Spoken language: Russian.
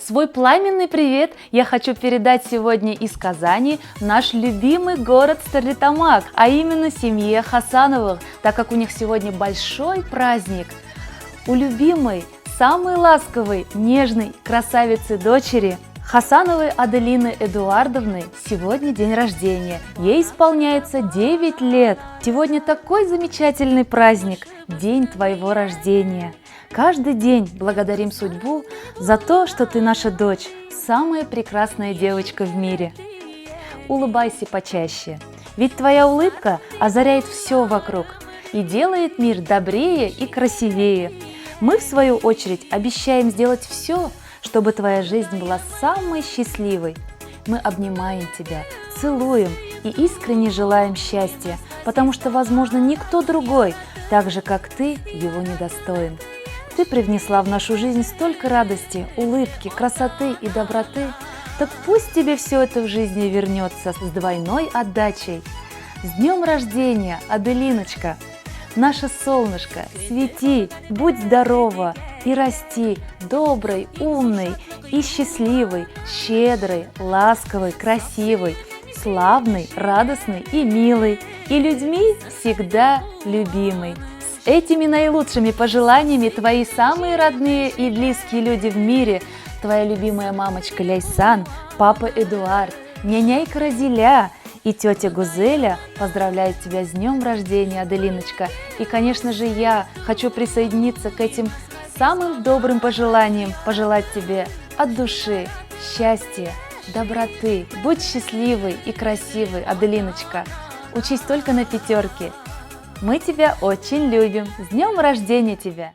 Свой пламенный привет я хочу передать сегодня из Казани в наш любимый город Стерлитамак, а именно семье Хасановых, так как у них сегодня большой праздник. У любимой, самой ласковой, нежной красавицы дочери Хасановой Аделины Эдуардовны сегодня день рождения. Ей исполняется 9 лет. Сегодня такой замечательный праздник, день твоего рождения. Каждый день благодарим судьбу за то, что ты наша дочь, самая прекрасная девочка в мире. Улыбайся почаще, ведь твоя улыбка озаряет все вокруг и делает мир добрее и красивее. Мы, в свою очередь, обещаем сделать все, чтобы твоя жизнь была самой счастливой. Мы обнимаем тебя, целуем и искренне желаем счастья, потому что, возможно, никто другой, так же, как ты, его недостоин. Ты привнесла в нашу жизнь столько радости, улыбки, красоты и доброты, так пусть тебе все это в жизни вернется с двойной отдачей. С днем рождения, Аделиночка! Наше солнышко, свети, будь здорова и расти доброй, умной и счастливой, щедрой, ласковой, красивой, славной, радостной и милой, и людьми всегда любимой. С этими наилучшими пожеланиями твои самые родные и близкие люди в мире, твоя любимая мамочка Ляйсан, папа Эдуард, няняйка Разиля и тетя Гузеля поздравляют тебя с днем рождения, Аделиночка. И, конечно же, я хочу присоединиться к этим самым добрым пожеланиям, пожелать тебе от души счастья, доброты. Будь счастливой и красивой, Аделиночка. Учись только на 5. Мы тебя очень любим. С днем рождения тебя!